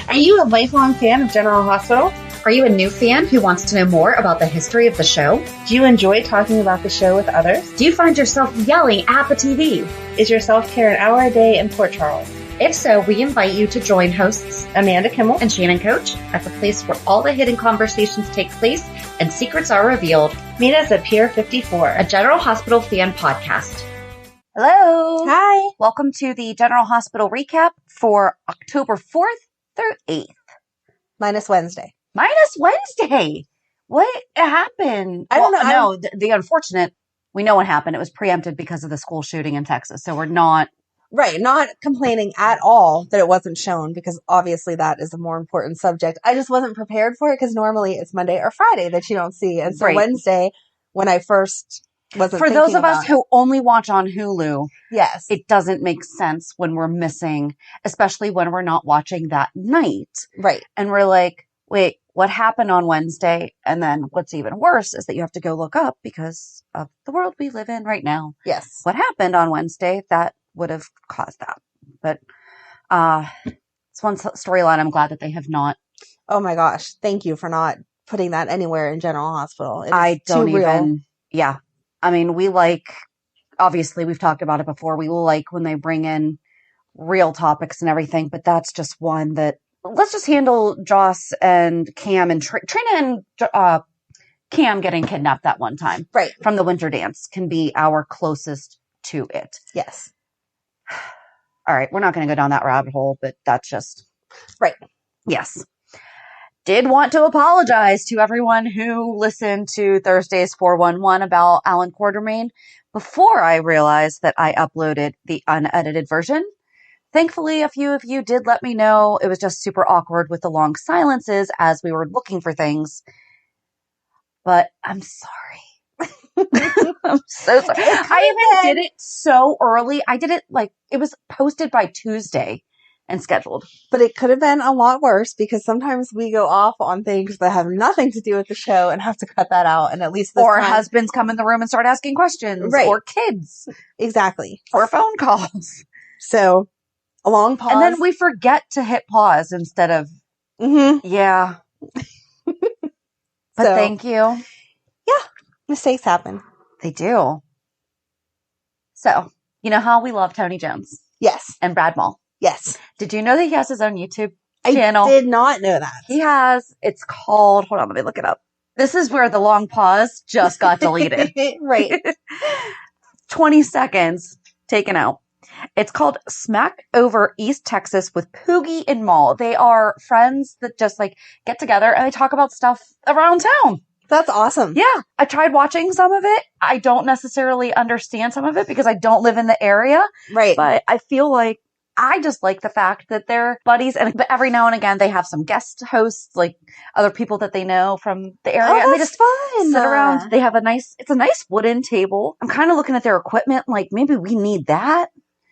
Are you a lifelong fan of General Hospital? Are you a new fan who wants to know more about the history of the show? Do you enjoy talking about the show with others? Do you find yourself yelling at the TV? Is your self-care an hour a day in Port Charles? If so, we invite you to join hosts Amanda Kimmel and Shannon Coach at the place where all the hidden conversations take place and secrets are revealed. Meet us at Pier 54, a General Hospital fan podcast. Hello. Hi. Welcome to the General Hospital recap for October 4th through 8th. Minus Wednesday. Minus Wednesday. What happened? I don't know. No, the unfortunate, we know what happened. It was preempted because of the school shooting in Texas. So we're not. Right. Not complaining at all that it wasn't shown, because obviously that is a more important subject. I just wasn't prepared for it because normally it's Monday or Friday that you don't see. And so Right. Wednesday, when I first wasn't For those of us it. who only watch on Hulu, Yes. it doesn't make sense when we're missing, especially when we're not watching that night. Right. And we're like, wait, what happened on Wednesday? And then what's even worse is that you have to go look up because of the world we live in right now. Yes. What happened on Wednesday that would have caused that. But it's one storyline I'm glad that they have not. Oh my gosh. Thank you for not putting that anywhere in General Hospital. It is I don't too real. even. Yeah. I mean, we like, obviously we've talked about it before. We like when they bring in real topics and everything, but that's just one that, let's just handle Joss and Cam and Trina and Cam getting kidnapped that one time. Right. From the winter dance can be our closest to it. Yes. All right. We're not going to go down that rabbit hole, but that's just. Right. Yes. Did want to apologize to everyone who listened to Thursday's 411 about Alan Quartermain before I realized that I uploaded the unedited version. Thankfully, a few of you did let me know. It was just super awkward with the long silences as we were looking for things. But I'm sorry. I'm so sorry. I even did it so early. I did it it was posted by Tuesday and scheduled. But it could have been a lot worse, because sometimes we go off on things that have nothing to do with the show and have to cut that out. And at least this Or time, husbands come in the room and start asking questions. Right. Or kids. Exactly. Or phone calls. So a long pause. And then we forget to hit pause instead of, yeah. But thank you. Yeah. Mistakes happen. They do. So, you know how we love Tony Jones Yes. and Brad Mall. Yes. Did you know that he has his own YouTube channel? I did not know that. He has. It's called, hold on, let me look it up. This is where the long pause just got deleted. Right. 20 seconds taken out. It's called Smack Over East Texas with Poogie and Maul. They are friends that just get together and they talk about stuff around town. That's awesome. Yeah. I tried watching some of it. I don't necessarily understand some of it because I don't live in the area. Right. But I feel like I just like the fact that they're buddies, but every now and again they have some guest hosts, other people that they know from the area. Oh, and they that's just fun. sit around. They have it's a nice wooden table. I'm kind of looking at their equipment, maybe we need that.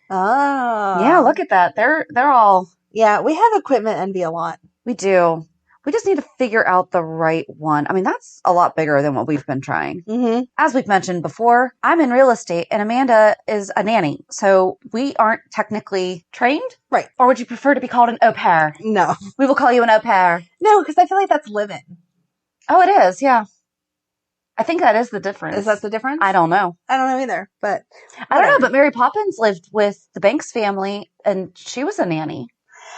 Oh. Yeah, look at that. They're all. Yeah, we have equipment envy a lot. We do. We just need to figure out the right one. I mean, that's a lot bigger than what we've been trying. Mm-hmm. As we've mentioned before, I'm in real estate and Amanda is a nanny. So we aren't technically trained. Right. Or would you prefer to be called an au pair? No. We will call you an au pair. No, because I feel like that's living. Oh, it is. Yeah. I think that is the difference. Is that the difference? I don't know. I don't know either, but I don't know, but Mary Poppins lived with the Banks family and she was a nanny.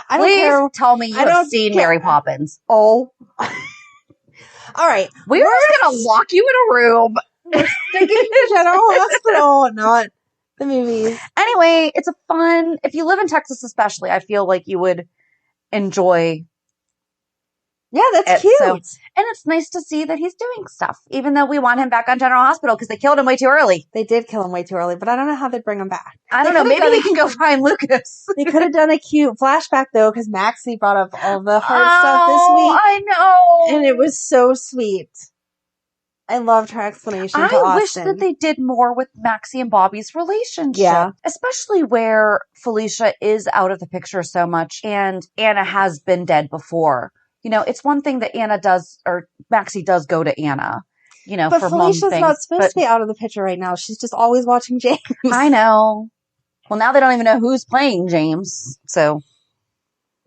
I don't Please care. tell me you have seen Mary Poppins. Oh. All right. We're just going to lock you in a room. We're sticking to General Hospital, not the movies. Anyway, it's if you live in Texas especially, I feel like you would enjoy. Yeah, that's cute. And it's nice to see that he's doing stuff, even though we want him back on General Hospital because they killed him way too early. They did kill him way too early, but I don't know how they'd bring him back. I don't know. Maybe we can go find Lucas. They could have done a cute flashback, though, because Maxie brought up all the hard stuff this week. I know. And it was so sweet. I loved her explanation to Austin. I wish that they did more with Maxie and Bobbie's relationship. Yeah. Especially where Felicia is out of the picture so much and Anna has been dead before. You know, it's one thing that Anna does, or Maxie does go to Anna, but for Felicia's mom things. not supposed to be out of the picture right now. She's just always watching James. I know. Well, now they don't even know who's playing James. So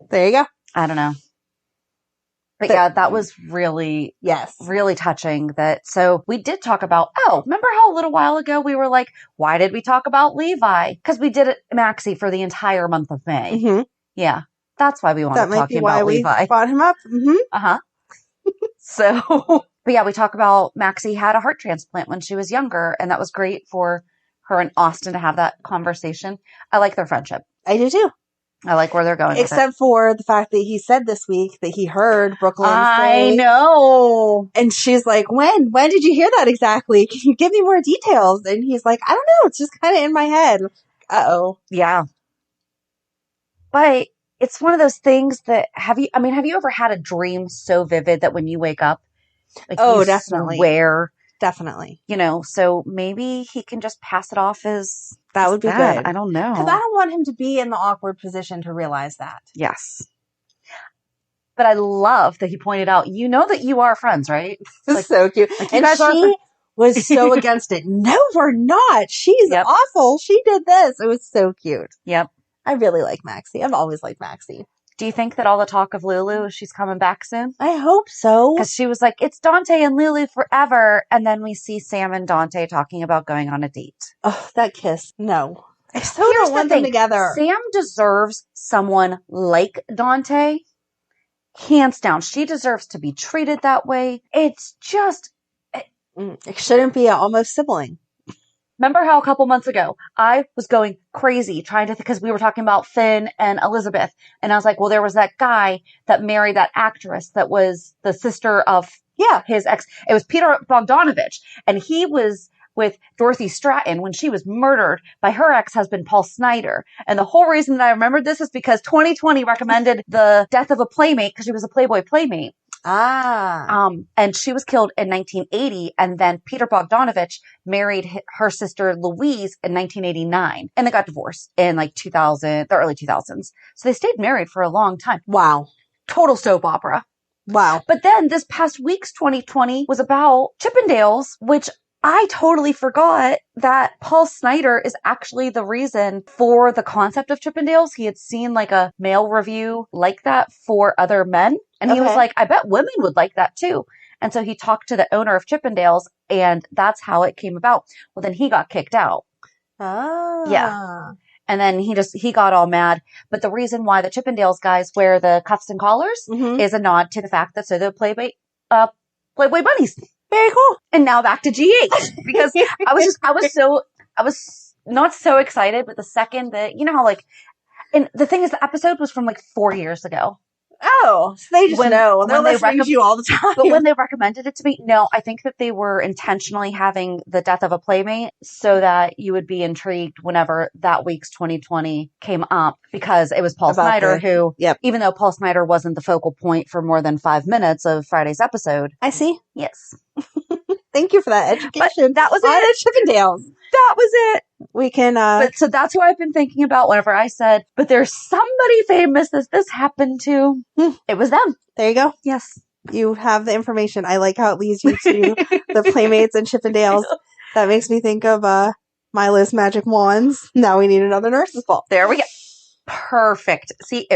there you go. I don't know. But yeah, that was really, yes, really touching. So we did talk about, remember how a little while ago we were like, why did we talk about Levi? Because we did it Maxie for the entire month of May. Mm-hmm. Yeah, that's why we wanted That to might talk be about why Levi. we brought him up. Mm-hmm. Uh-huh. So, but yeah, we talk about Maxie had a heart transplant when she was younger, and that was great for her and Austin to have that conversation. I like their friendship. I do too. I like where they're going. Except for the fact that he said this week that he heard Brook Lynn say. I know. And she's like, when did you hear that exactly? Can you give me more details? And he's like, I don't know. It's just kind of in my head. Uh-oh. Yeah. But it's one of those things that have you ever had a dream so vivid that when you wake up, like you definitely. swear? Definitely. So maybe he can just pass it off as that would be bad. good. I don't know. Because I don't want him to be in the awkward position to realize that. Yes. But I love that he pointed out, that you are friends, right? Like, so cute. Like and she was so against it. No, we're not. She's awful. She did this. It was so cute. Yep. I really like Maxie. I've always liked Maxie. Do you think that all the talk of Lulu, she's coming back soon? I hope so. Because she was like, it's Dante and Lulu forever. And then we see Sam and Dante talking about going on a date. Oh, that kiss. No. I so Here's don't want them together. Sam deserves someone like Dante. Hands down. She deserves to be treated that way. It's just... It shouldn't be an almost sibling. Remember how a couple months ago I was going crazy trying to because we were talking about Finn and Elizabeth, and I was like, well, there was that guy that married that actress that was the sister of his ex. It was Peter Bogdanovich, and he was with Dorothy Stratton when she was murdered by her ex-husband Paul Snider. And the whole reason that I remembered this is because 2020 recommended The Death of a Playmate because she was a Playboy playmate. And she was killed in 1980, and then Peter Bogdanovich married her sister Louise in 1989, and they got divorced in like the early 2000s. So they stayed married for a long time. Wow. Total soap opera. Wow. But then this past week's 2020 was about Chippendales, which I totally forgot that Paul Snider is actually the reason for the concept of Chippendales. He had seen like a male review like that for other men. And he was like, I bet women would like that too. And so he talked to the owner of Chippendales, and that's how it came about. Well, then he got kicked out. Oh. Yeah. And then he got all mad. But the reason why the Chippendales guys wear the cuffs and collars is a nod to the fact that so the Playboy bunnies. Very cool. And now back to GH because I was not so excited, but the second that, how like, and the thing is the episode was from like 4 years ago. Oh, so they just know. They're listening to you all the time. But when they recommended it to me, no, I think that they were intentionally having The Death of a Playmate so that you would be intrigued whenever that week's 2020 came up, because it was Paul Snider who, even though Paul Snider wasn't the focal point for more than 5 minutes of Friday's episode. I see. Yes. Thank you for that education. But that was it. Chippendales. That was it. We can, But so that's who I've been thinking about whenever I said, but there's somebody famous that this happened to. It was them. There you go. Yes. You have the information. I like how it leads you to the Playmates and Chippendales. That makes me think of, Milo's Magic Wands. Now we need another nurse's ball. There we go. Perfect. See,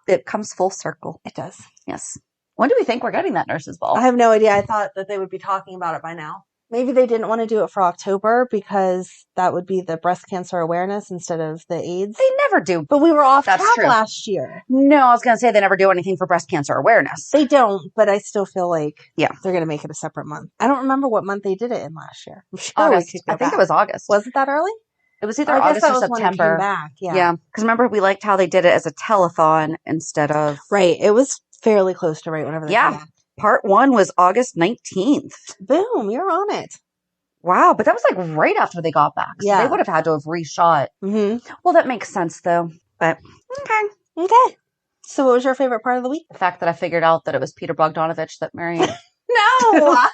it comes full circle. It does. Yes. When do we think we're getting that nurse's ball? I have no idea. I thought that they would be talking about it by now. Maybe they didn't want to do it for October because that would be the breast cancer awareness instead of the AIDS. They never do. But we were off track true. last year. No, I was going to say they never do anything for breast cancer awareness. They don't, but I still feel like they're going to make it a separate month. I don't remember what month they did it in last year. I'm sure August. I think it was August. Was it that early? It was either August or September. When it came back. Yeah. Because remember, we liked how they did it as a telethon instead of... Right. It was fairly close to right whenever they came back. Part 1 was August 19th. Boom. You're on it. Wow, but that was like right after they got back. So they would have had to have reshot. Mm-hmm. Well, that makes sense though. But okay. So what was your favorite part of the week? The fact that I figured out that it was Peter Bogdanovich that married. No!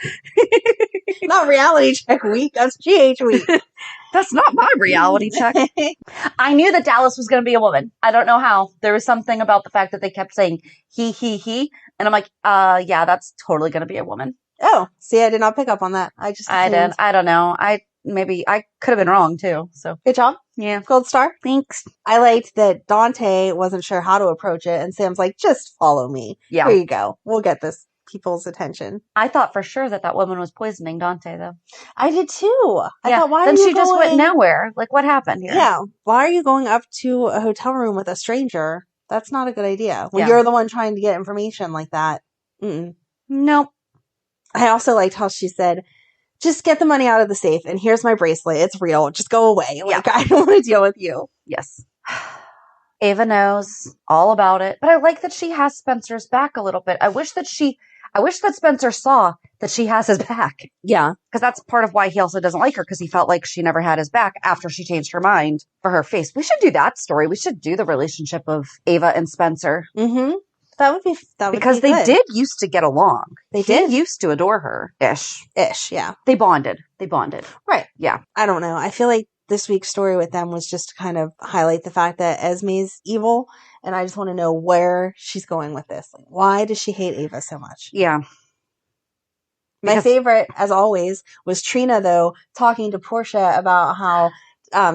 Not reality check week. That's GH week. That's not my reality check. I knew that Dallas was going to be a woman. I don't know how. There was something about the fact that they kept saying he. And I'm like, yeah, that's totally going to be a woman. Oh, see, I did not pick up on that. I didn't. I don't know. I could have been wrong too. So good job. Yeah. Gold star. Thanks. I liked that Dante wasn't sure how to approach it. And Sam's like, just follow me. Yeah. Here you go. We'll get this. people's attention. I thought for sure that woman was poisoning Dante, though. I did too. I Yeah. thought, why Then are you she just went nowhere. Like, what happened here? Yeah. Why are you going up to a hotel room with a stranger? That's not a good idea. When Yeah. you're the one trying to get information like that. Nope. I also liked how she said, just get the money out of the safe and here's my bracelet. It's real. Just go away. Like, I don't want to deal with you. Yes. Ava knows all about it, but I like that she has Spencer's back a little bit. I wish that Spencer saw that she has his back. Yeah. Because that's part of why he also doesn't like her, because he felt like she never had his back after she changed her mind for her face. We should do that story. We should do the relationship of Ava and Spencer. Mm-hmm. That would be because be they good. did used to get along. They did. He used to adore her. Ish, yeah. They bonded. Right. Yeah. I don't know. I feel like this week's story with them was just to kind of highlight the fact that Esme's evil, and I just want to know where she's going with this. Like, why does she hate Ava so much? Yeah. My favorite, as always, was Trina, though, talking to Portia about how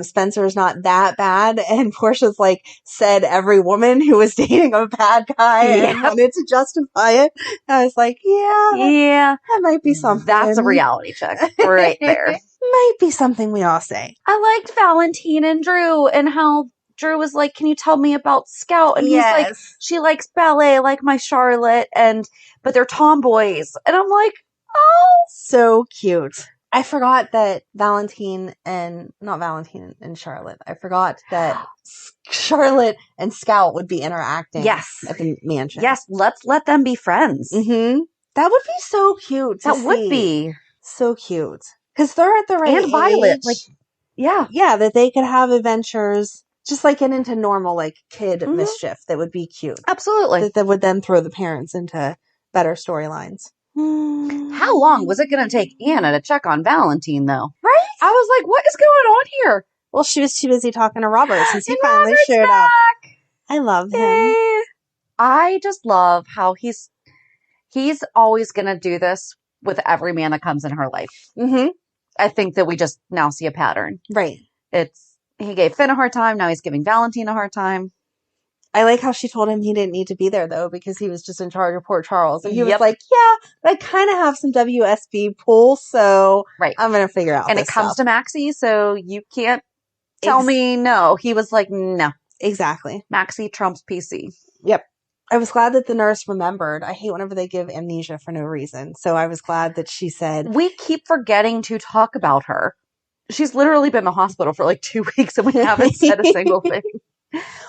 Spencer's not that bad, and Portia's like, said every woman who was dating a bad guy and wanted to justify it. And I was like, that might be something. That's a reality check right there. Might be something we all say. I liked Valentin and Drew, and how Drew was like, can you tell me about Scout? And he's like, she likes ballet like my Charlotte, but they're tomboys. And I'm like, oh, so cute. I forgot that Valentin and Charlotte. I forgot that Charlotte and Scout would be interacting. Yes. At the mansion. Yes. Let's let them be friends. Mm-hmm. That would be so cute. Would be so cute. Because they're at the right age. And Violet. Yeah, that they could have adventures, just like get into normal, like, kid mischief that would be cute. Absolutely. That would then throw the parents into better storylines. How long was it going to take Anna to check on Valentin, though? Right? I was like, what is going on here? Well, she was too busy talking to Robert since he finally showed up. I love him. I just love how he's always going to do this with every man that comes in her life. Mm-hmm. I think that we just now see a pattern. Right. He gave Finn a hard time. Now he's giving Valentin a hard time. I like how she told him he didn't need to be there, though, because he was just in charge of Port Charles. And he was like, I kind of have some WSB pull, so I'm going to figure out And this it comes stuff. to Maxie, so you can't tell me no. He was like, no. Exactly. Maxie trumps PC. Yep. I was glad that the nurse remembered. I hate whenever they give amnesia for no reason. So I was glad that she said... We keep forgetting to talk about her. She's literally been in the hospital for like 2 weeks and we haven't said a single thing.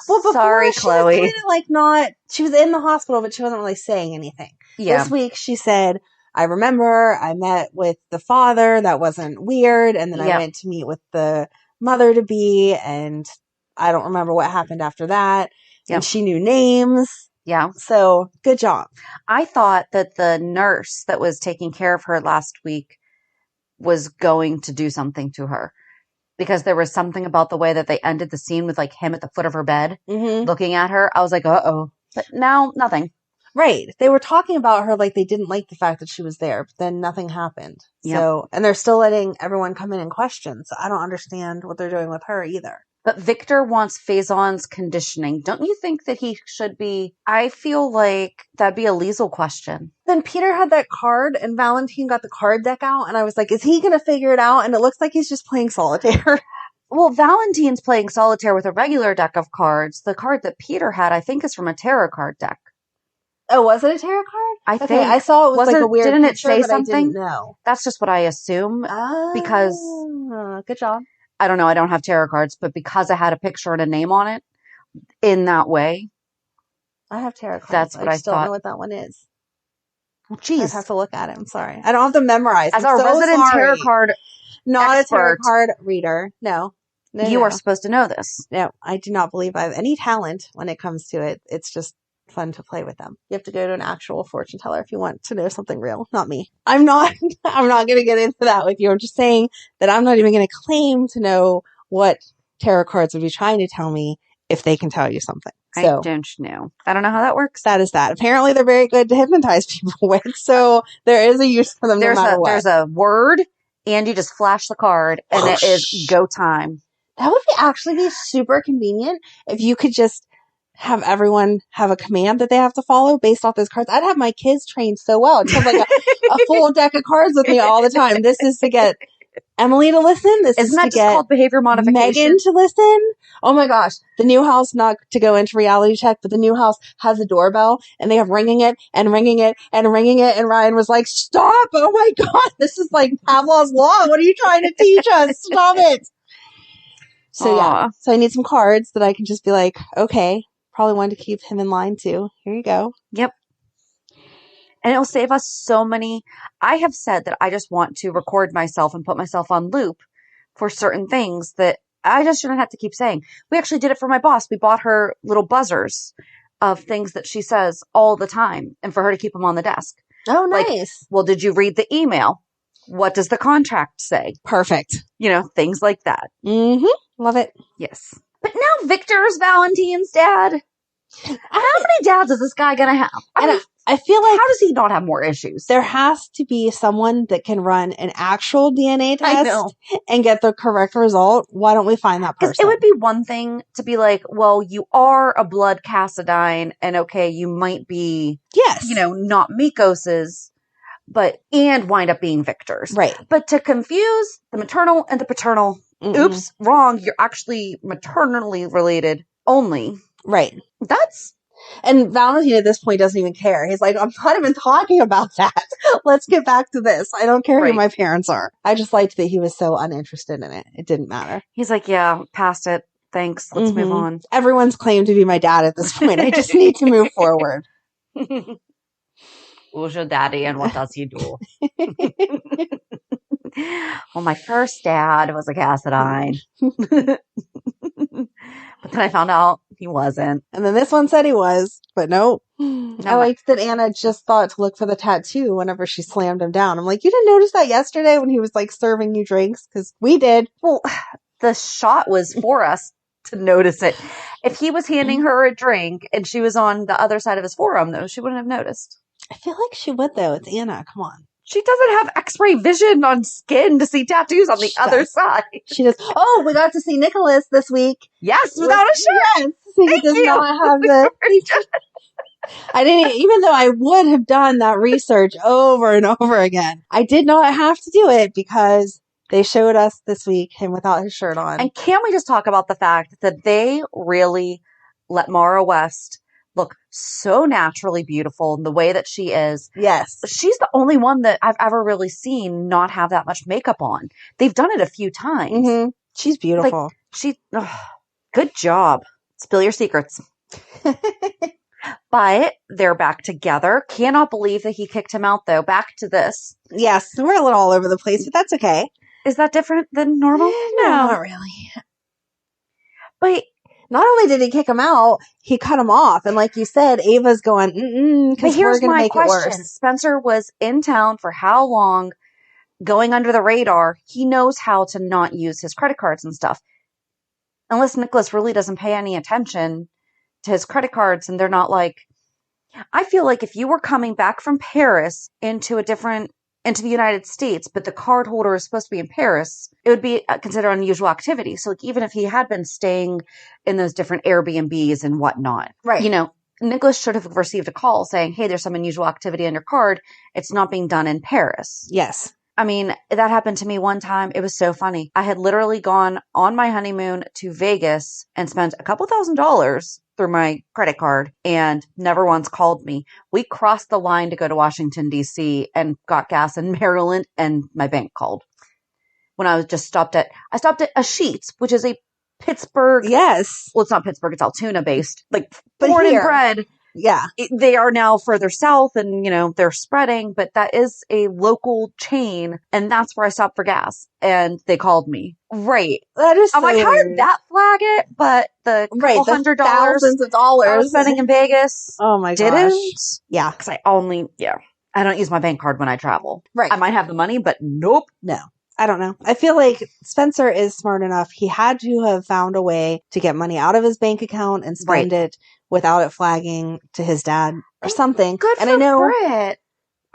Well, before, sorry, Chloe. She was kind of she was in the hospital, but she wasn't really saying anything. Yeah. This week she said, I remember I met with the father. That wasn't weird. And then I went to meet with the mother-to-be, and I don't remember what happened after that. Yep. And she knew names. Yeah. So good job. I thought that the nurse that was taking care of her last week was going to do something to her. Because there was something about the way that they ended the scene with like him at the foot of her bed looking at her. I was like, uh-oh. But now, nothing. Right. They were talking about her like they didn't like the fact that she was there, but then nothing happened. Yep. So, and they're still letting everyone come in and question. So I don't understand what they're doing with her either. But Victor wants Faison's conditioning. Don't you think that he should be? I feel like that'd be a Liesel question. Then Peter had that card and Valentin got the card deck out. And I was like, is he going to figure it out? And it looks like he's just playing solitaire. Well, Valentin's playing solitaire with a regular deck of cards. The card that Peter had, I think, is from a tarot card deck. Oh, was it a tarot card? I think. I saw it was like a weird Didn't picture, it say but something? I didn't know. That's just what I assume. Because good job. I don't know. I don't have tarot cards, but because I had a picture and a name on it in that way. I have tarot cards. That's what I still thought. Don't know what that one is. Well, geez. I have to look at it. I'm sorry. I don't have to memorize. As our resident tarot card not expert, a tarot card reader. No. You are supposed to know this. No, I do not believe I have any talent when it comes to it. It's just fun to play with them. You have to go to an actual fortune teller if you want to know something real, not me. I'm not going to get into that with you. I'm just saying that I'm not even going to claim to know what tarot cards would be trying to tell me if they can tell you something. So, I don't know. I don't know how that works. That is that. Apparently they're very good to hypnotize people with, so there is a use for them no matter what. There's a word, and you just flash the card, and it is go time. That would actually be super convenient if you could just have everyone have a command that they have to follow based off those cards. I'd have my kids trained so well. It's like a full deck of cards with me all the time. This is to get Emily to listen. This Isn't is that to just get called behavior modification? Megan to listen. Oh my gosh. The new house, not to go into reality check, but the new house has a doorbell and they have ringing it and ringing it and ringing it. And Ryan was like, stop. Oh my God. This is like Pavlov's law. What are you trying to teach us? Stop it. So yeah. So I need some cards that I can just be like, okay, probably one to keep him in line too. Here you go. Yep. And it'll save us so many. I have said that I just want to record myself and put myself on loop for certain things that I just shouldn't have to keep saying. We actually did it for my boss. We bought her little buzzers of things that she says all the time and for her to keep them on the desk. Oh, nice. Like, well, did you read the email? What does the contract say? Perfect. You know, things like that. Mm-hmm. Love it. Yes. But now Victor's Valentin's dad. How many dads is this guy going to have? I feel like, how does he not have more issues? There has to be someone that can run an actual DNA test and get the correct result. Why don't we find that person? It would be one thing to be like, well, you are a blood Cassadine, and okay, you might be, you know, not Mikos's, and wind up being Victor's. Right. But to confuse the maternal and the paternal, oops, wrong, you're actually maternally related only. Right. And Valentin at this point doesn't even care. He's like, I'm not even talking about that. Let's get back to this. I don't care who my parents are. I just liked that he was so uninterested in it. It didn't matter. He's like, yeah, past it. Thanks. Let's move on. Everyone's claimed to be my dad at this point. I just need to move forward. Who's your daddy and what does he do? Well, my first dad was a Cassadine. But then I found out he wasn't. And then this one said he was, but nope. I liked that Anna just thought to look for the tattoo whenever she slammed him down. I'm like, you didn't notice that yesterday when he was like serving you drinks? Because we did. Well, the shot was for us to notice it. If he was handing her a drink and she was on the other side of his forearm, though, she wouldn't have noticed. I feel like she would, though. It's Anna. Come on. She doesn't have x-ray vision on skin to see tattoos on the other side. She does. Oh, we got to see Nicholas this week. Yes, without a shirt. Yes. He does not have the... I didn't, even though I would have done that research over and over again, I did not have to do it because they showed us this week him without his shirt on. And can we just talk about the fact that they really let Mara West look so naturally beautiful in the way that she is. Yes. She's the only one that I've ever really seen not have that much makeup on. They've done it a few times. Mm-hmm. She's beautiful. Good job. Spill your secrets. But they're back together. Cannot believe that he kicked him out, though. Back to this. Yes. We're a little all over the place, but that's okay. Is that different than normal? No, not really. But not only did he kick him out, he cut him off. And like you said, Ava's going, because we're going to make it worse. Spencer was in town for how long, going under the radar. He knows how to not use his credit cards and stuff. Unless Nicholas really doesn't pay any attention to his credit cards and they're not like, I feel like if you were coming back from Paris into the United States, but the card holder is supposed to be in Paris, it would be considered unusual activity. So like, even if he had been staying in those different Airbnbs and whatnot, right? You know, Nicholas should have received a call saying, hey, there's some unusual activity on your card. It's not being done in Paris. Yes. I mean, that happened to me one time. It was so funny. I had literally gone on my honeymoon to Vegas and spent a couple $1,000s through my credit card and never once called me. We crossed the line to go to Washington, D.C. and got gas in Maryland and my bank called. When I stopped at a Sheetz, which is a Pittsburgh. Yes. Well, it's not Pittsburgh. It's Altoona based, like born and bred. Yeah. They are now further south and, you know, they're spreading, but that is a local chain. And that's where I stopped for gas. And they called me. Right. That is so I'm like, how did that flag it? But the couple $100, thousands of dollars I was spending in Vegas. Oh my gosh. Didn't. Yeah. Because I don't use my bank card when I travel. Right. I might have the money, but nope. No. I don't know. I feel like Spencer is smart enough. He had to have found a way to get money out of his bank account and spend it without it flagging to his dad or something. Good and for I know Britt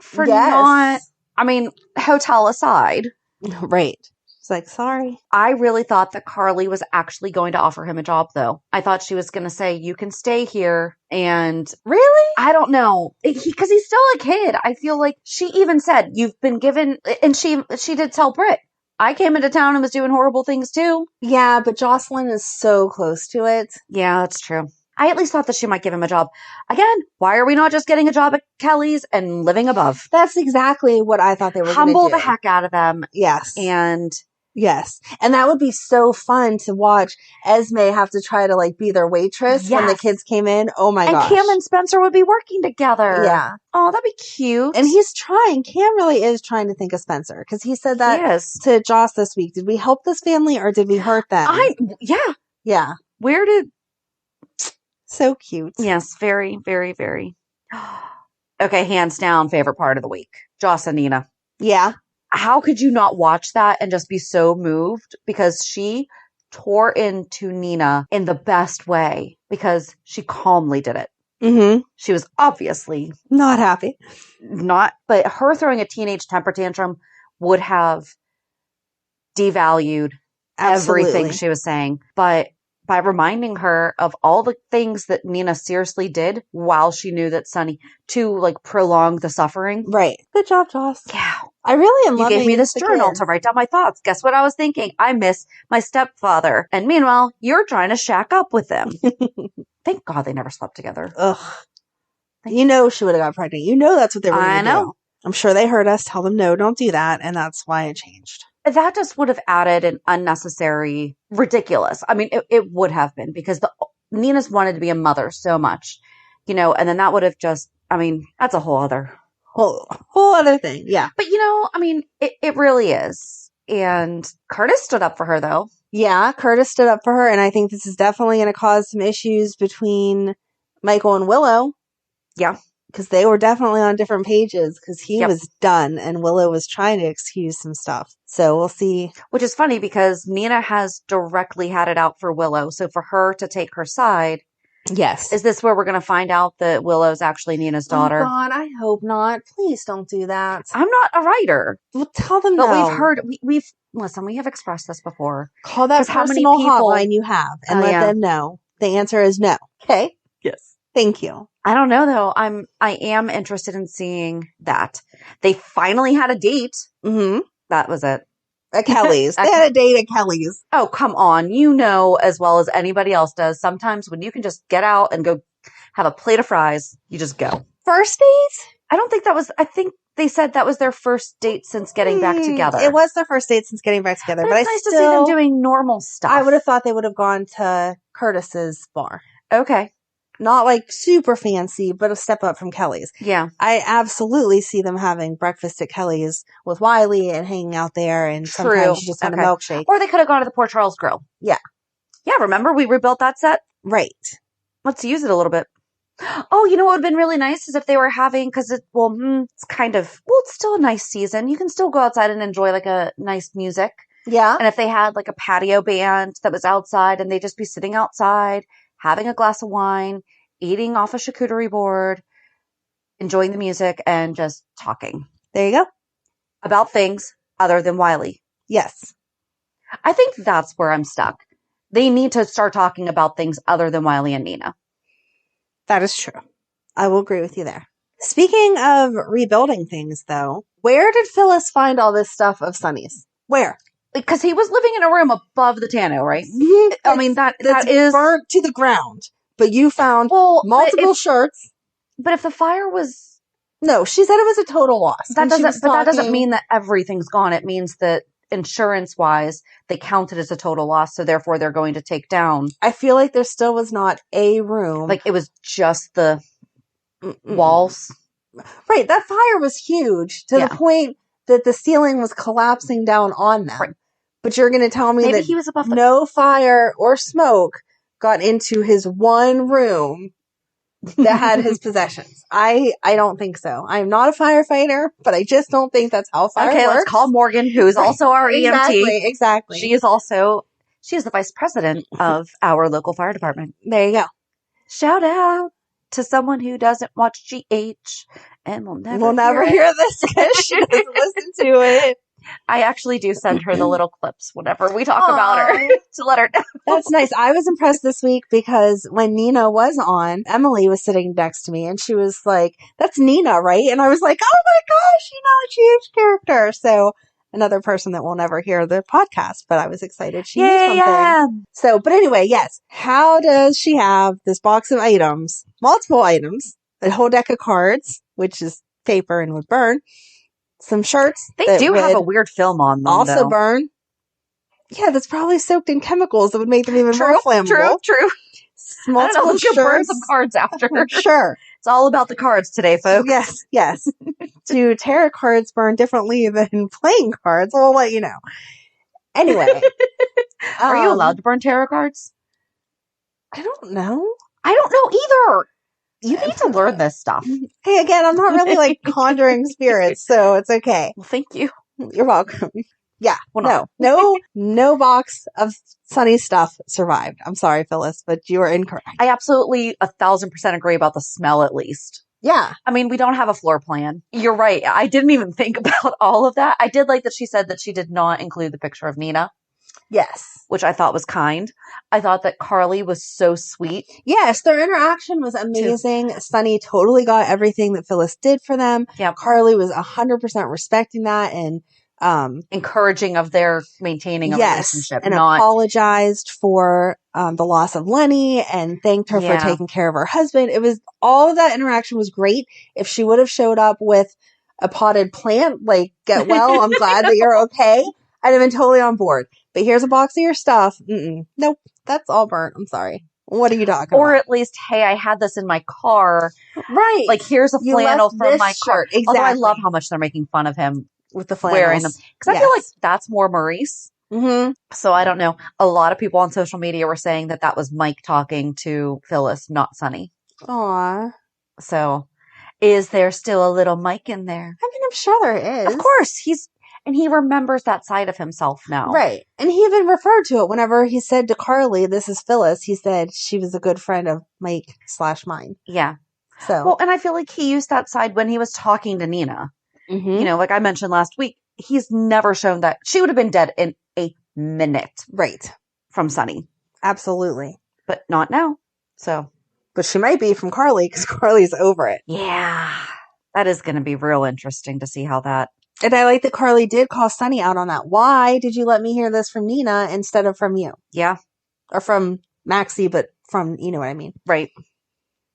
for not, I mean, hotel aside. Right. It's like, sorry. I really thought that Carly was actually going to offer him a job, though. I thought she was going to say, you can stay here. And Really? I don't know. Because he's still a kid. I feel like she even said, you've been given, and she did tell Britt, I came into town and was doing horrible things too. Yeah, but Jocelyn is so close to it. Yeah, that's true. I at least thought that she might give him a job. Again, why are we not just getting a job at Kelly's and living above? That's exactly what I thought they were going to do. Humble the heck out of them. Yes. And yes. And that would be so fun to watch Esme have to try to like be their waitress when the kids came in. Oh my gosh. And Cam and Spencer would be working together. Yeah. Oh, that'd be cute. And he's trying. Cam really is trying to think of Spencer because he said that to Joss this week. Did we help this family or did we hurt them? Yeah. Where did... So cute. Yes, very, very, very. Okay, hands down, favorite part of the week. Joss and Nina. Yeah. How could you not watch that and just be so moved? Because she tore into Nina in the best way because she calmly did it. Mm-hmm. She was obviously not happy. But her throwing a teenage temper tantrum would have devalued everything she was saying. But by reminding her of all the things that Nina seriously did while she knew that Sonny to like prolong the suffering. Right. Good job, Joss. Yeah. I really am loving You gave me this journal to write down my thoughts. Guess what I was thinking? I miss my stepfather. And meanwhile, you're trying to shack up with them. Thank God they never slept together. Ugh. You know she would have got pregnant. You know that's what they were going to do. I'm sure they heard us tell them, no, don't do that. And that's why it changed. That just would have added an unnecessary, ridiculous. I mean, it would have been because Nina's wanted to be a mother so much, you know, and then that would have just, I mean, that's a whole other thing. Yeah. But, you know, I mean, it really is. And Curtis stood up for her, though. Yeah, Curtis stood up for her. And I think this is definitely going to cause some issues between Michael and Willow. Yeah. Because they were definitely on different pages because he was done and Willow was trying to excuse some stuff. So we'll see. Which is funny because Nina has directly had it out for Willow. So for her to take her side. Yes. Is this where we're going to find out that Willow's actually Nina's daughter? Oh, God, I hope not. Please don't do that. I'm not a writer. Well, tell them but no. We've heard, listen, we have expressed this before. Call that personal hotline you have and let them know. The answer is no. Okay? Yes. Thank you. I don't know though. I am interested in seeing that. They finally had a date. Mm-hmm. That was it. At Kelly's. They had a date at Kelly's. Oh, come on. You know as well as anybody else does. Sometimes when you can just get out and go have a plate of fries, you just go. First date? I think they said that was their first date since getting back together. It was their first date since getting back together. But it's nice to see them doing normal stuff. I would have thought they would have gone to Curtis's bar. Okay. Not like super fancy, but a step up from Kelly's. Yeah. I absolutely see them having breakfast at Kelly's with Wiley and hanging out there. And sometimes you just want a milkshake. Or they could have gone to the Port Charles Grill. Yeah. Yeah, remember we rebuilt that set? Right. Let's use it a little bit. Oh, you know what would have been really nice is if they were having, because it's still a nice season. You can still go outside and enjoy like a nice music. Yeah. And if they had like a patio band that was outside and they'd just be sitting outside, having a glass of wine, eating off a charcuterie board, enjoying the music, and just talking. There you go. About things other than Wiley. Yes. I think that's where I'm stuck. They need to start talking about things other than Wiley and Nina. That is true. I will agree with you there. Speaking of rebuilding things, though, where did Phyllis find all this stuff of Sonny's? Where? Because he was living in a room above the tonneau, right? I mean, that is burnt to the ground. But you found multiple shirts. But if the fire was... No, she said it was a total loss. That doesn't mean that everything's gone. It means that insurance-wise, they count it as a total loss, so therefore they're going to take down. I feel like there still was not a room. Like, it was just the walls. Right, that fire was huge to the point that the ceiling was collapsing down on them. Right. But you're going to tell me that he was above no fire or smoke got into his one room that had his possessions. I don't think so. I'm not a firefighter, but I just don't think that's how fire works. Okay, let's call Morgan, who's also our EMT. Exactly. She is the vice president of our local fire department. There you go. Shout out to someone who doesn't watch GH and will never hear this because she doesn't listen to it. I actually do send her the little clips whenever we talk about her to let her know. That's nice. I was impressed this week because when Nina was on, Emily was sitting next to me and she was like, that's Nina, right? And I was like, oh my gosh, a huge character. So another person that will never hear the podcast, but I was excited she knew something. Yeah. So, but anyway, yes. How does she have this box of items, multiple items, a whole deck of cards, which is paper and would burn, some shirts. They do have a weird film on them, also though. burn. Yeah, that's probably soaked in chemicals that would make them even more flammable. True. Multiple I don't know, shirts. burn some cards after. Sure. It's all about the cards today, folks. Yes. Do tarot cards burn differently than playing cards? We'll let you know. Anyway. Are you allowed to burn tarot cards? I don't know. I don't know either. You need to learn this stuff. Hey, again, I'm not really like conjuring spirits, so it's okay. Well, thank you. You're welcome. Yeah. Well, no box of Sonny stuff survived. I'm sorry, Phyllis, but you are incorrect. I absolutely 1,000% agree about the smell, at least. Yeah. I mean, we don't have a floor plan. You're right. I didn't even think about all of that. I did like that she said that she did not include the picture of Nina. Yes. Which I thought was kind. I thought that Carly was so sweet. Yes, their interaction was amazing. Sonny totally got everything that Phyllis did for them. Yeah. Carly was 100% respecting that and encouraging of their maintaining a relationship. And apologized for the loss of Lenny and thanked her for taking care of her husband. It was all of that interaction was great. If she would have showed up with a potted plant, like, get well, I'm glad that you're okay, I'd have been totally on board. But here's a box of your stuff. Nope, that's all burnt. I'm sorry. What are you talking about? Or at least, hey, I had this in my car. Right. Like, here's a flannel from my car. Exactly. Although I love how much they're making fun of him with the flannels. Wearing them. Because I feel like that's more Maurice. Mm-hmm. So I don't know. A lot of people on social media were saying that was Mike talking to Phyllis, not Sonny. Aw. So is there still a little Mike in there? I mean, I'm sure there is. Of course. He remembers that side of himself now. Right. And he even referred to it whenever he said to Carly, this is Phyllis. He said she was a good friend of Mike/mine. Yeah. So. Well, and I feel like he used that side when he was talking to Nina. Mm-hmm. You know, like I mentioned last week, he's never shown that. She would have been dead in a minute. Right. From Sonny. Absolutely. But not now. So. But she might be from Carly because Carly's over it. Yeah. That is going to be real interesting to see how that. And I like that Carly did call Sonny out on that. Why did you let me hear this from Nina instead of from you? Yeah. Or from Maxie, but from, you know what I mean? Right.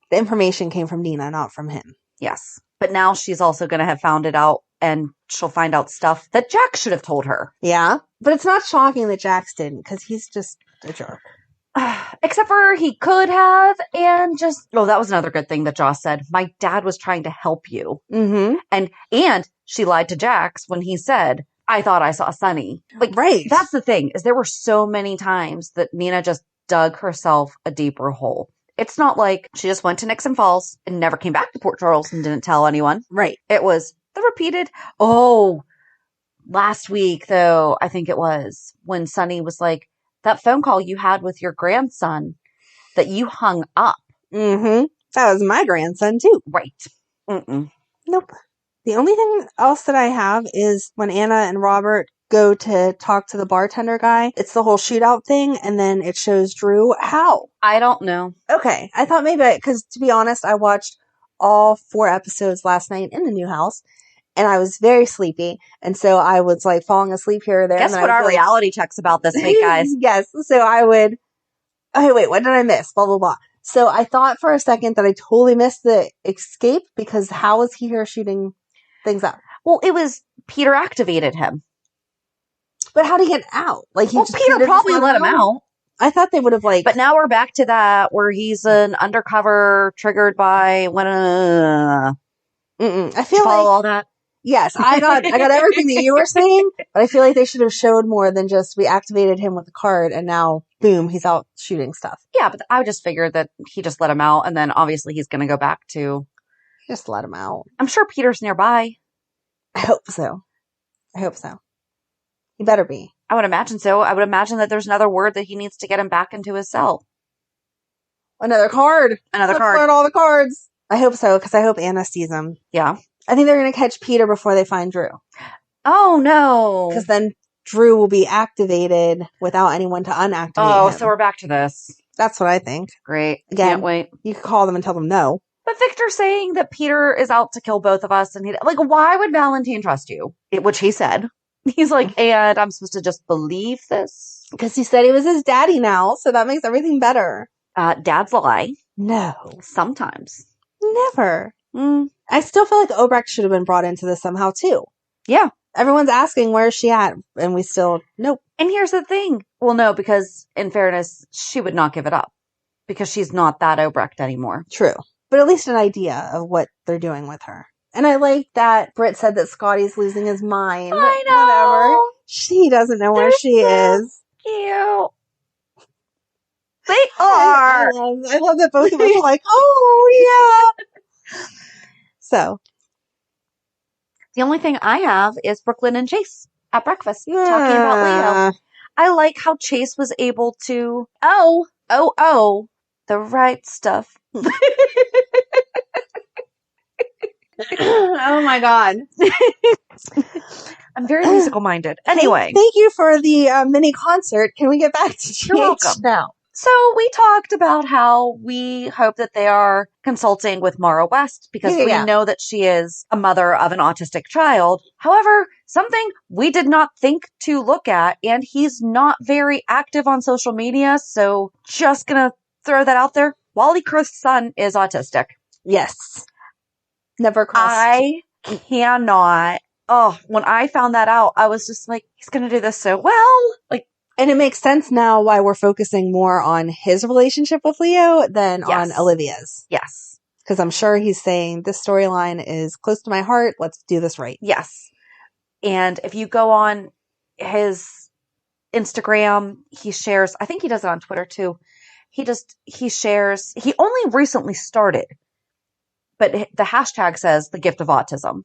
The information came from Nina, not from him. Yes. But now she's also going to have found it out and she'll find out stuff that Jack should have told her. Yeah. But it's not shocking that Jax didn't because he's just a jerk. Except for he could have and just... Oh, that was another good thing that Joss said. My dad was trying to help you. Mm-hmm. And she lied to Jax when he said, I thought I saw Sonny. Like, right. That's the thing, is there were so many times that Nina just dug herself a deeper hole. It's not like she just went to Nixon Falls and never came back to Port Charles and didn't tell anyone. Right. It was the repeated... Oh, last week, though, I think it was, when Sonny was like, that phone call you had with your grandson that you hung up. Mm-hmm. That was my grandson, too. Right. Mm-mm. Nope. The only thing else that I have is when Anna and Robert go to talk to the bartender guy, it's the whole shootout thing, and then it shows Drew. How? I don't know. Okay. I thought maybe, because to be honest, I watched all 4 episodes last night in the new house. And I was very sleepy. And so I was like falling asleep here or there. Guess what our reality check's about this week, guys. Yes. So I would, okay, wait, what did I miss? Blah, blah, blah. So I thought for a second that I totally missed the escape because how was he here shooting things up? Well, it was Peter activated him. But how did he get out? Like Peter probably let him out. I thought they would have But now we're back to that where he's an undercover triggered by when I feel follow all that. Yes, I got everything that you were saying, but I feel like they should have showed more than just we activated him with a card and now boom, he's out shooting stuff. Yeah, but I just figured that he just let him out and then obviously he's going to go back to just let him out. I'm sure Peter's nearby. I hope so. He better be. I would imagine so. I would imagine that there's another word that he needs to get him back into his cell. Another card. Let's card. Learn all the cards. I hope so because I hope Anna sees him. Yeah. I think they're going to catch Peter before they find Drew. Oh, no. Because then Drew will be activated without anyone to unactivate him. So we're back to this. That's what I think. Great. Again, Can't wait. You could call them and tell them no. But Victor's saying that Peter is out to kill both of us. And why would Valentin trust you? Which he said. He's like, and I'm supposed to just believe this? Because he said he was his daddy now, so that makes everything better. Dads lie. No. Sometimes. Never. I still feel like Obrecht should have been brought into this somehow, too. Yeah. Everyone's asking, where's she at? And we still, nope. And here's the thing. Well, no, because in fairness, she would not give it up. Because she's not that Obrecht anymore. True. But at least an idea of what they're doing with her. And I like that Britt said that Scotty's losing his mind. I know. Whatever. She doesn't know where she is. Cute. They are. I love that both of us are like, oh, yeah. So. The only thing I have is Brook Lynn and Chase at breakfast talking about Leo. I like how Chase was able to, the right stuff. Oh my God. I'm very musical minded. Anyway. Thank you for the mini concert. Can we get back to GH You're welcome. now? So we talked about how we hope that they are consulting with Mara West because we know that she is a mother of an autistic child. However, something we did not think to look at, and he's not very active on social media. So just going to throw that out there. Wally Kurth's son is autistic. Yes. Never crossed. I cannot. Oh, when I found that out, I was just like, he's going to do this so well. And it makes sense now why we're focusing more on his relationship with Leo than on Olivia's. Yes. Because I'm sure he's saying, this storyline is close to my heart. Let's do this right. Yes. And if you go on his Instagram, he shares, I think he does it on Twitter too. He shares, he only recently started, but the hashtag says the gift of autism.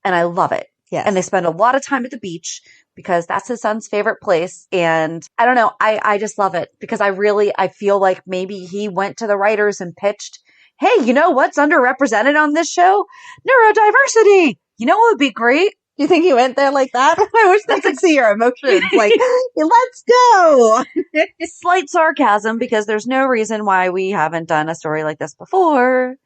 And I love it. Yes. And they spend a lot of time at the beach because that's his son's favorite place. And I don't know. I just love it because I feel like maybe he went to the writers and pitched, hey, you know what's underrepresented on this show? Neurodiversity. You know what would be great? You think he went there like that? I wish they could see your emotions. Like, let's go. Slight sarcasm because there's no reason why we haven't done a story like this before.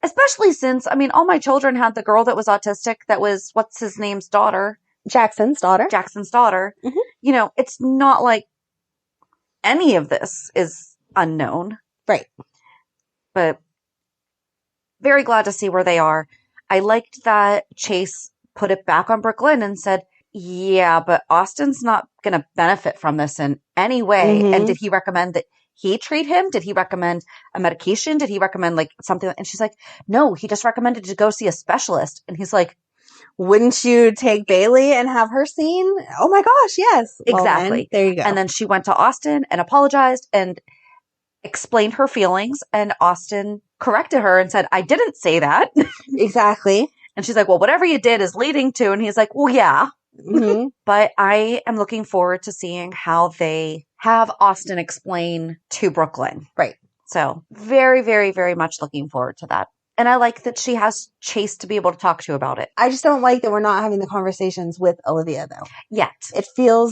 Especially since, all my children had the girl that was autistic that was, what's his name's daughter? Jackson's daughter. Mm-hmm. It's not like any of this is unknown. Right. But very glad to see where they are. I liked that Chase put it back on Brook Lynn and said, yeah, but Austin's not going to benefit from this in any way. Mm-hmm. And did he recommend that he treat him? Did he recommend a medication? Did he recommend something? And she's like, no, he just recommended to go see a specialist. And he's like, wouldn't you take Bailey and have her seen? Oh my gosh, yes. Exactly. Well, there you go. And then she went to Austin and apologized and explained her feelings. And Austin corrected her and said, I didn't say that. Exactly. And she's like, well, whatever you did is leading to. And he's like, well, yeah. Mm-hmm. But I am looking forward to seeing how they have Austin explain to Brook Lynn. Right. So very, very, very much looking forward to that. And I like that she has Chase to be able to talk to about it. I just don't like that we're not having the conversations with Olivia, though. Yet. It still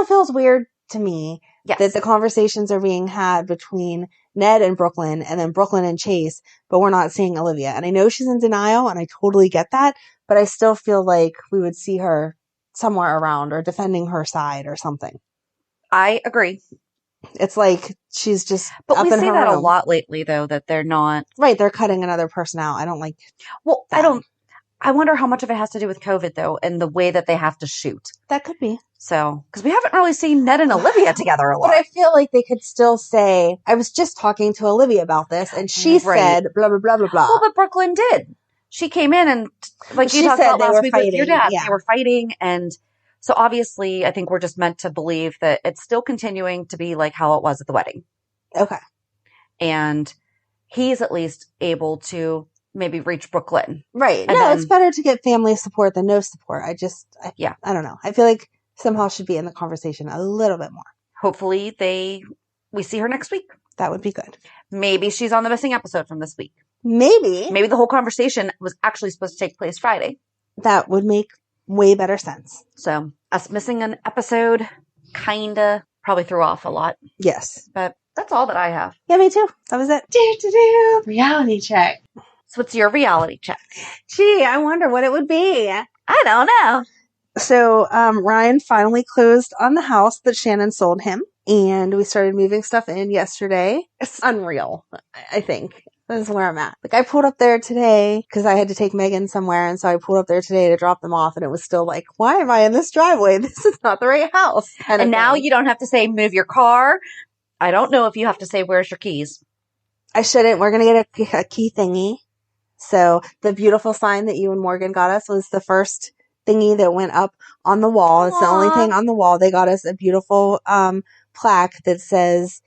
feels weird to me that the conversations are being had between Ned and Brook Lynn and then Brook Lynn and Chase, but we're not seeing Olivia. And I know she's in denial, and I totally get that, but I still feel like we would see her somewhere around or defending her side or something. I agree. It's like she's just But up we in see her that room. a lot lately, though, that they're not... Right, they're cutting another person out. I don't like that. I wonder how much of it has to do with COVID, though, and the way that they have to shoot. That could be. So, because we haven't really seen Ned and Olivia together a lot. But I feel like they could still say, I was just talking to Olivia about this, and she said blah, blah, blah, blah, blah. Well, but Brook Lynn did. She came in and, you talked about last week with your dad, they were fighting, and... So obviously, I think we're just meant to believe that it's still continuing to be like how it was at the wedding. Okay. And he's at least able to maybe reach Brook Lynn. Right. It's better to get family support than no support. I don't know. I feel like somehow should be in the conversation a little bit more. Hopefully we see her next week. That would be good. Maybe she's on the missing episode from this week. Maybe the whole conversation was actually supposed to take place Friday. That would make way better sense. So us missing an episode kinda probably threw off a lot. Yes. But that's all that I have. Yeah, me too. That was it. Reality check. So what's your reality check? Gee, I wonder what it would be. I don't know. So Ryan finally closed on the house that Shannon sold him, and we started moving stuff in yesterday. It's unreal, I think. This is where I'm at. Like, I pulled up there today because I had to take Megan somewhere, and so I pulled up there today to drop them off, and it was still like, why am I in this driveway? This is not the right house. And now you don't have to say move your car. I don't know if you have to say where's your keys. I shouldn't. We're going to get a key thingy. So the beautiful sign that you and Morgan got us was the first thingy that went up on the wall. Aww. It's the only thing on the wall. They got us a beautiful plaque that says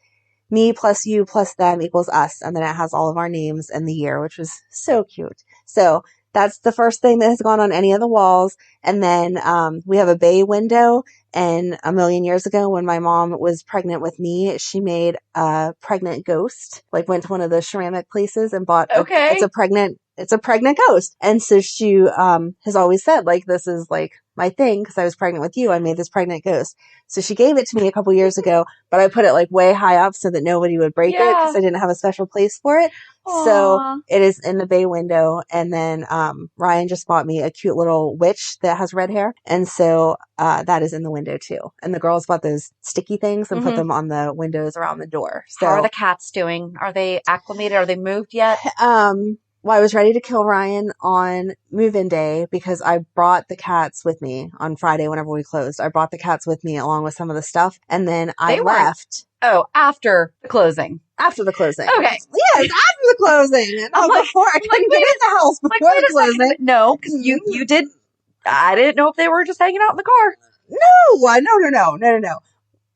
me plus you plus them equals us. And then it has all of our names and the year, which was so cute. So that's the first thing that has gone on any of the walls. And then we have a bay window. And a million years ago when my mom was pregnant with me, she made a pregnant ghost, like went to one of the ceramic places and bought, it's a pregnant ghost. And so she has always said, like, this is like my thing because I was pregnant with you. I made this pregnant ghost. So she gave it to me a couple years ago, but I put it like way high up so that nobody would break it because I didn't have a special place for it. Aww. So it is in the bay window. And then Ryan just bought me a cute little witch that has red hair. And so that is in the window too. And the girls bought those sticky things and put them on the windows around the door. So, how are the cats doing? Are they acclimated? Are they moved yet? Well, I was ready to kill Ryan on move-in day because I brought the cats with me on Friday whenever we closed. I brought the cats with me along with some of the stuff. And then I left. Oh, after the closing. After the closing. Okay. Yes, after the closing. No, before. I couldn't get in the house before the closing. No, because you did. I didn't know if they were just hanging out in the car. No.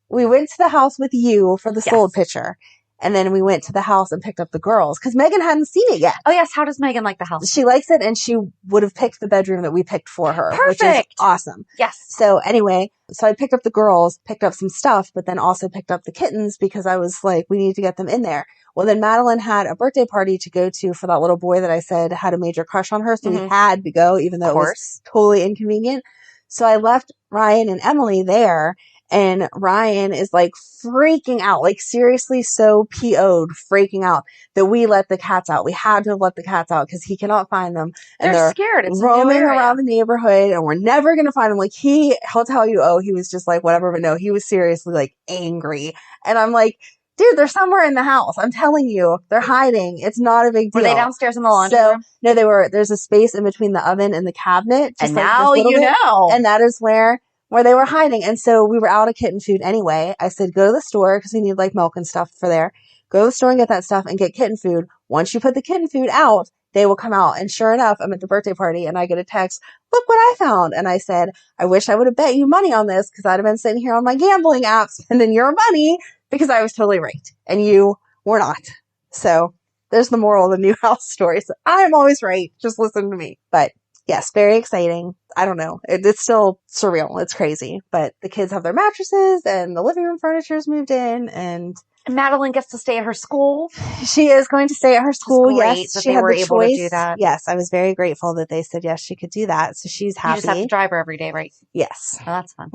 We went to the house with you for the sold picture. And then we went to the house and picked up the girls because Megan hadn't seen it yet. Oh, yes. How does Megan like the house? She likes it, and she would have picked the bedroom that we picked for her. Perfect. Which is awesome. Yes. So anyway, I picked up the girls, picked up some stuff, but then also picked up the kittens because I was like, we need to get them in there. Well, then Madeline had a birthday party to go to for that little boy that I said had a major crush on her. So we had to go, even though it was totally inconvenient. So I left Ryan and Emily there. And Ryan is like freaking out, like seriously so PO'd, freaking out that we let the cats out. We had to have let the cats out because he cannot find them. And they're scared. It's roaming around the neighborhood and we're never going to find them. Like he'll tell you, he was just like whatever, but no, he was seriously like angry. And I'm like, dude, they're somewhere in the house. I'm telling you, they're hiding. It's not a big deal. Were they downstairs in the laundry room? No, there's a space in between the oven and the cabinet. And like now you know. And that is where they were hiding. And so we were out of kitten food anyway. I said, go to the store because we need like milk and stuff for there. Go to the store and get that stuff and get kitten food. Once you put the kitten food out, they will come out. And sure enough, I'm at the birthday party and I get a text, look what I found. And I said, I wish I would have bet you money on this because I'd have been sitting here on my gambling apps spending your money because I was totally right. And you were not. So there's the moral of the new house story. So I'm always right. Just listen to me. But yes, very exciting. I don't know. It's still surreal. It's crazy. But the kids have their mattresses and the living room furniture is moved in. And Madeline gets to stay at her school. She is going to stay at her school. Yes, she had the choice. To do that. Yes, I was very grateful that they said yes, she could do that. So she's happy. You just have to drive her every day, right? Yes. Oh, that's fun.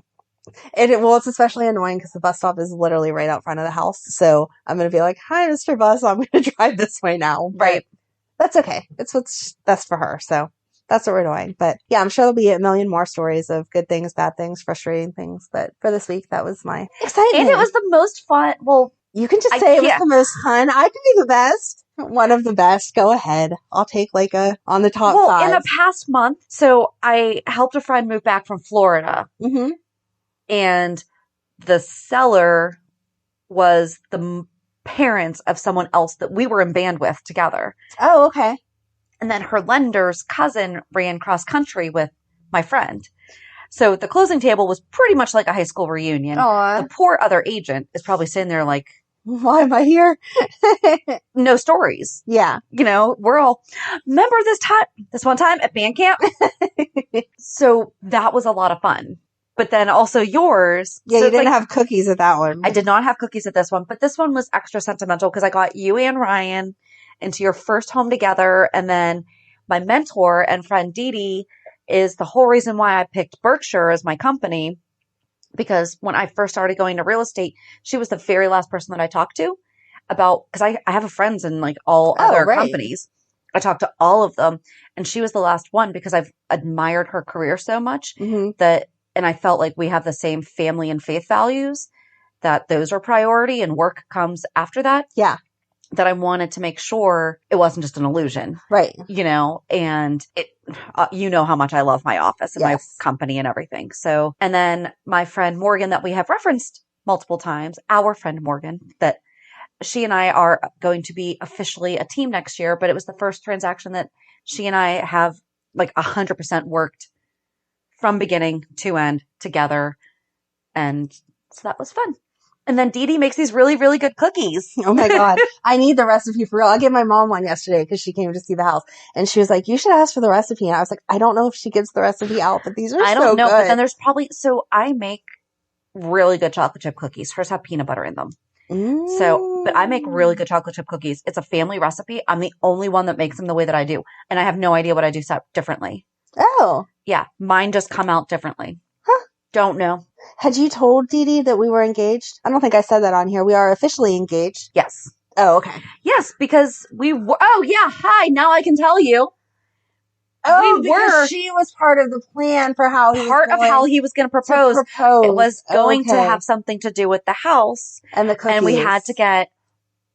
It's especially annoying because the bus stop is literally right out front of the house. So I'm going to be like, hi, Mr. Bus. I'm going to drive this way now. Right. But that's okay. It's what's best for her. So that's what we're doing. But yeah, I'm sure there'll be a million more stories of good things, bad things, frustrating things. But for this week, that was my excitement. And it was the most fun. Well, you can just say it was the most fun. I can be the best. One of the best. Go ahead. I'll take like on the top side. In the past month, so I helped a friend move back from Florida. Mm-hmm. And the seller was the parents of someone else that we were in band with together. Oh, okay. And then her lender's cousin ran cross country with my friend. So the closing table was pretty much like a high school reunion. Aww. The poor other agent is probably sitting there like, why am I here? No stories. Yeah. We're all, remember this one time at band camp? So that was a lot of fun. But then also yours. Yeah, so you didn't have cookies at that one. I did not have cookies at this one, but this one was extra sentimental because I got you and Ryan into your first home together. And then my mentor and friend Dee Dee is the whole reason why I picked Berkshire as my company. Because when I first started going to real estate, she was the very last person that I talked to about, because I have friends in like all other companies. I talked to all of them, and she was the last one because I've admired her career so much that, and I felt like we have the same family and faith values, that those are priority and work comes after that. Yeah. That I wanted to make sure it wasn't just an illusion. Right. You know, and it, you know how much I love my office and my company and everything. So, and then my friend Morgan that we have referenced multiple times, our friend Morgan, that she and I are going to be officially a team next year, but it was the first transaction that she and I have like 100% worked from beginning to end together. And so that was fun. And then Dee Dee makes these really, really good cookies. Oh my God. I need the recipe for real. I gave my mom one yesterday because she came to see the house. And she was like, you should ask for the recipe. And I was like, I don't know if she gives the recipe out, but these are I don't know, good. but then there's probably, so I make really good chocolate chip cookies. Hers have peanut butter in them. So, but I make really good chocolate chip cookies. It's a family recipe. I'm the only one that makes them the way that I do. And I have no idea what I do differently. Oh. Yeah. Mine just come out differently. Huh. Don't know. Had you told Dee Dee that we were engaged? I don't think I said that on here. We are officially engaged. Yes. Oh, okay. Yes, because we were. Oh, yeah. Hi. Now I can tell you. Oh, because she was part of the plan for how he was going to propose. It was going to have something to do with the house and the cookies. And we had to get.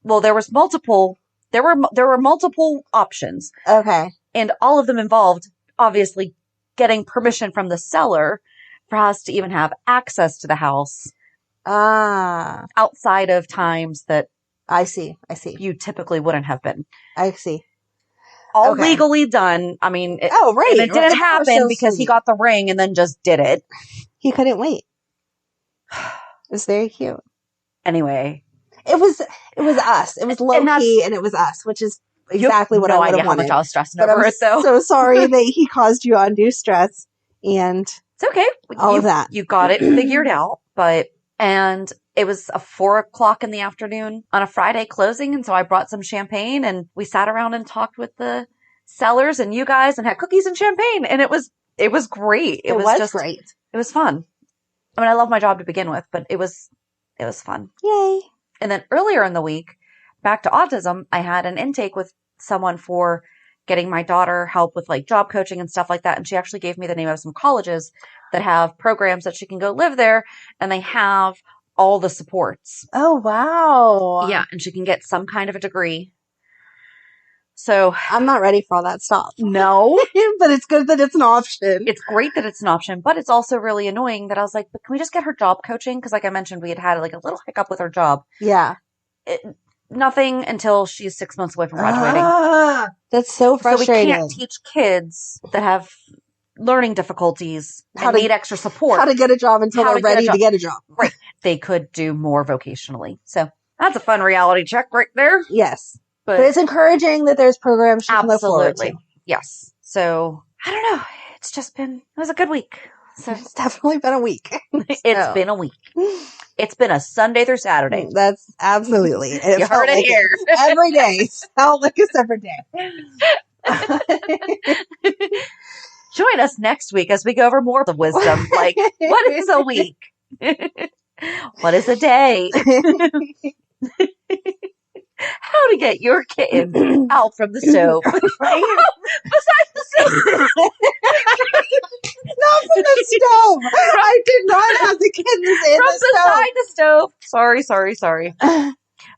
Well, there were multiple options. Okay. And all of them involved, obviously, getting permission from the seller for us to even have access to the house. Outside of times that I see. You typically wouldn't have been. I see. All legally done. I mean, it didn't happen because he got the ring and then just did it. He couldn't wait. It was very cute. Anyway. It was us. It was low key and it was us, which is exactly what I would have wanted. How much I was stressing over it, though. So sorry that he caused you undue stress, and it's okay. All of that. You got it figured out, and it was a 4:00 in the afternoon on a Friday closing. And so I brought some champagne and we sat around and talked with the sellers and you guys and had cookies and champagne. And it was great. It was great. It was fun. I mean, I love my job to begin with, but it was fun. Yay. And then earlier in the week, back to autism, I had an intake with someone for getting my daughter help with like job coaching and stuff like that. And she actually gave me the name of some colleges that have programs that she can go live there, and they have all the supports. Oh, wow. Yeah. And she can get some kind of a degree. So I'm not ready for all that stuff. No. But it's good that it's an option. It's great that it's an option, but it's also really annoying that I was like, but can we just get her job coaching? Because like I mentioned, we had like a little hiccup with her job. Yeah. Nothing until she's 6 months away from graduating. That's so frustrating. So we can't teach kids that have learning difficulties and need extra support. How to get a job until they're ready to get a job. Right. They could do more vocationally. So that's a fun reality check right there. Yes. But it's encouraging that there's programs she can look forward to. Yes. So I don't know. It was a good week. So it's definitely been a week. It's been a week. It's been a Sunday through Saturday. That's absolutely. You heard it here. Every day felt like a separate day. Join us next week as we go over more of wisdom. Like, what is a week? What is a day? How to get your kitten out from the stove. Besides the stove. Not from the stove. I did not have the kittens in from beside the stove. Sorry.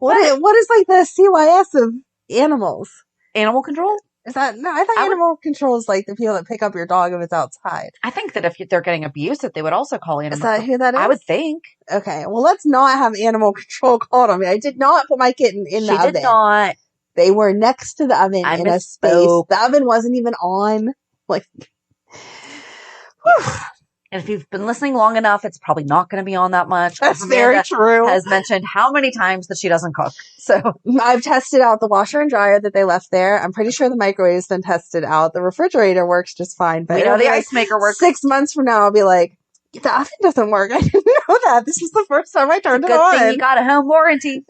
What is like the CYS of animals? Animal control? Is that no? I thought animal control is like the people that pick up your dog if it's outside. I think that if they're getting abused, that they would also call animal. Is that who that is? I would think. Okay, well, let's not have animal control called on me. I did not put my kitten in the oven. She did not. They were next to the oven in a space. The oven wasn't even on. Like, whew. And if you've been listening long enough, it's probably not going to be on that much. That's very true. Has mentioned how many times that she doesn't cook. So I've tested out the washer and dryer that they left there. I'm pretty sure the microwave's been tested out. The refrigerator works just fine. But we know the ice maker works. 6 months from now, I'll be like, the oven doesn't work. I didn't know that. This was the first time I turned it on. Good thing you got a home warranty.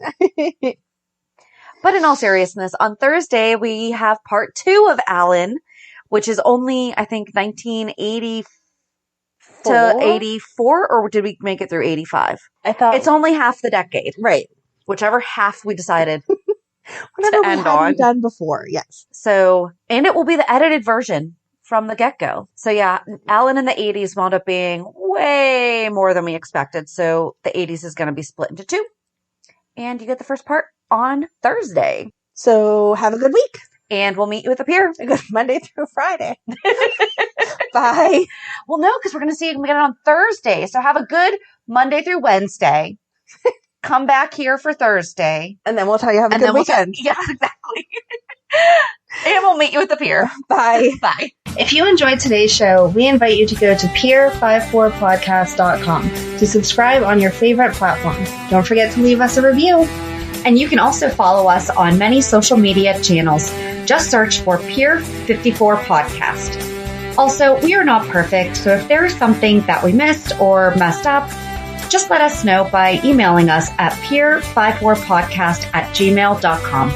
But in all seriousness, on Thursday, we have part 2 of Alan, which is only, I think, 1980 to 84, or did we make it through 85? I thought It's only half the decade. right. Whichever half we decided. Whatever we end hadn't on. done before, yes. So, and it will be the edited version from the get-go. So yeah, Alan in the 80s wound up being way more than we expected. So the 80s is going to be split into 2. And you get the first part on Thursday. So have a good week. And we'll meet you at the pier. A good Monday through Friday. Bye. Well, no, because we're going to see it we get it on Thursday. So have a good Monday through Wednesday. Come back here for Thursday. And then we'll tell you have a good weekend. Yeah, exactly. And we'll meet you at the pier. Bye. Bye. If you enjoyed today's show, we invite you to go to pier54podcast.com to subscribe on your favorite platform. Don't forget to leave us a review. And you can also follow us on many social media channels. Just search for Pier 54 Podcast. Also, we are not perfect, so if there is something that we missed or messed up, just let us know by emailing us at pier54podcast@gmail.com.